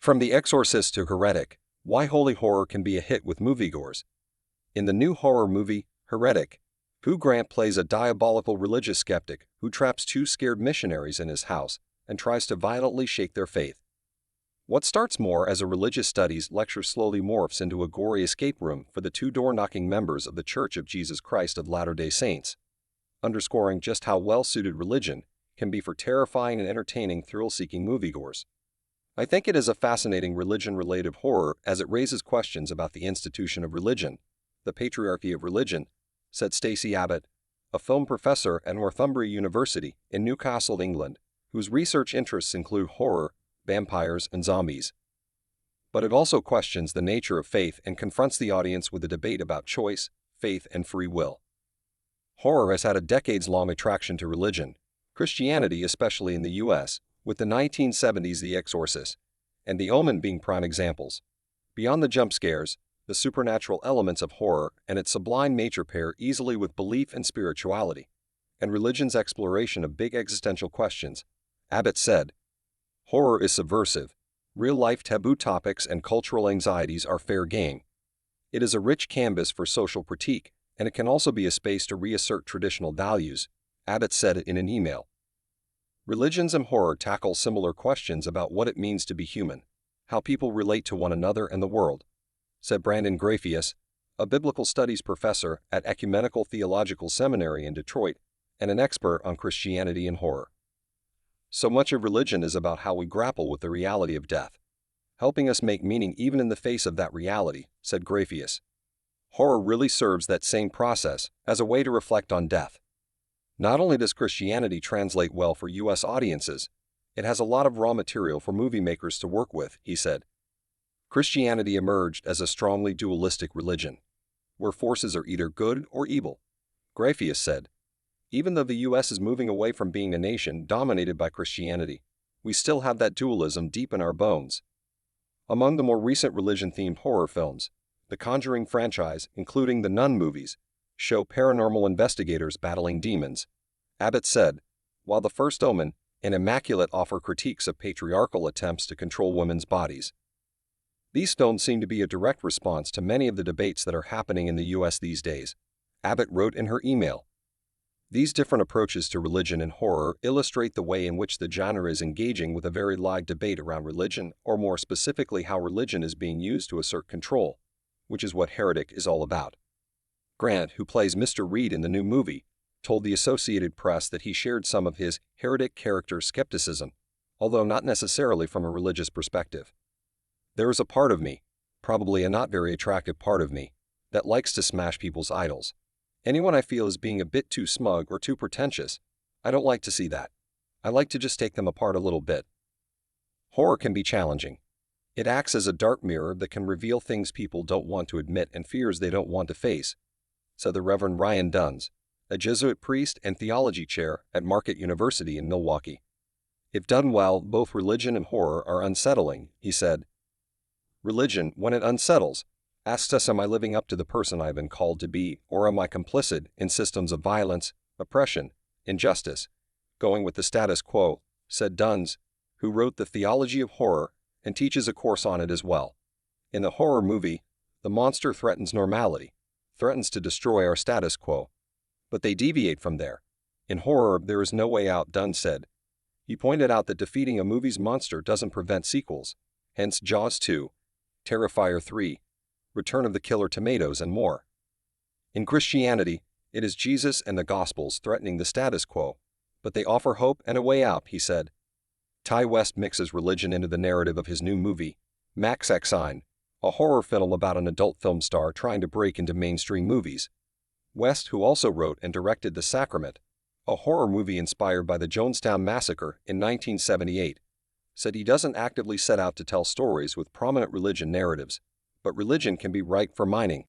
From The Exorcist to Heretic, why holy horror can be a hit with moviegoers. In the new horror movie, Heretic, Hugh Grant plays a diabolical religious skeptic who traps two scared missionaries in his house and tries to violently shake their faith. What starts more as a religious studies lecture slowly morphs into a gory escape room for the two door-knocking members of the Church of Jesus Christ of Latter-day Saints, underscoring just how well-suited religion can be for terrifying and entertaining thrill-seeking moviegoers. I think it is a fascinating religion-related horror as it raises questions about the institution of religion, the patriarchy of religion, said Stacey Abbott, a film professor at Northumbria University in Newcastle, England, whose research interests include horror, vampires, and zombies. But it also questions the nature of faith and confronts the audience with a debate about choice, faith, and free will. Horror has had a decades-long attraction to religion, Christianity especially in the U.S., with the 1970s The Exorcist and The Omen being prime examples. Beyond the jump scares, the supernatural elements of horror and its sublime nature pair easily with belief and spirituality, and religion's exploration of big existential questions. Abbott said, "Horror is subversive. Real-life taboo topics and cultural anxieties are fair game. It is a rich canvas for social critique, and it can also be a space to reassert traditional values," Abbott said in an email. Religions and horror tackle similar questions about what it means to be human, how people relate to one another and the world, said Brandon Grafius, a biblical studies professor at Ecumenical Theological Seminary in Detroit and an expert on Christianity and horror. So much of religion is about how we grapple with the reality of death, helping us make meaning even in the face of that reality, said Grafius. Horror really serves that same process as a way to reflect on death. Not only does Christianity translate well for U.S. audiences, it has a lot of raw material for movie makers to work with, he said. Christianity emerged as a strongly dualistic religion, where forces are either good or evil, Grafius said. Even though the U.S. is moving away from being a nation dominated by Christianity, we still have that dualism deep in our bones. Among the more recent religion-themed horror films, the Conjuring franchise, including the Nun movies, show paranormal investigators battling demons, Abbott said, while the first Omen and Immaculate offer critiques of patriarchal attempts to control women's bodies. These films seem to be a direct response to many of the debates that are happening in the U.S. these days, Abbott wrote in her email. These different approaches to religion and horror illustrate the way in which the genre is engaging with a very live debate around religion, or more specifically how religion is being used to assert control, which is what Heretic is all about. Grant, who plays Mr. Reed in the new movie, told the Associated Press that he shared some of his heretic character skepticism, although not necessarily from a religious perspective. There is a part of me, probably a not very attractive part of me, that likes to smash people's idols. Anyone I feel is being a bit too smug or too pretentious, I don't like to see that. I like to just take them apart a little bit. Horror can be challenging. It acts as a dark mirror that can reveal things people don't want to admit and fears they don't want to face, said the Reverend Ryan Duns, a Jesuit priest and theology chair at Marquette University in Milwaukee. If done well, both religion and horror are unsettling, he said. Religion, when it unsettles, asks us, am I living up to the person I have been called to be, or am I complicit in systems of violence, oppression, injustice, going with the status quo, said Duns, who wrote The Theology of Horror and teaches a course on it as well. In the horror movie, the monster threatens normality, threatens to destroy our status quo. But they deviate from there. In horror, there is no way out, Dunn said. He pointed out that defeating a movie's monster doesn't prevent sequels, hence Jaws 2, Terrifier 3, Return of the Killer Tomatoes, and more. In Christianity, it is Jesus and the Gospels threatening the status quo, but they offer hope and a way out, he said. Ty West mixes religion into the narrative of his new movie, Max Exine, a horror film about an adult film star trying to break into mainstream movies. West, who also wrote and directed The Sacrament, a horror movie inspired by the Jonestown Massacre in 1978, said he doesn't actively set out to tell stories with prominent religion narratives, but religion can be ripe for mining.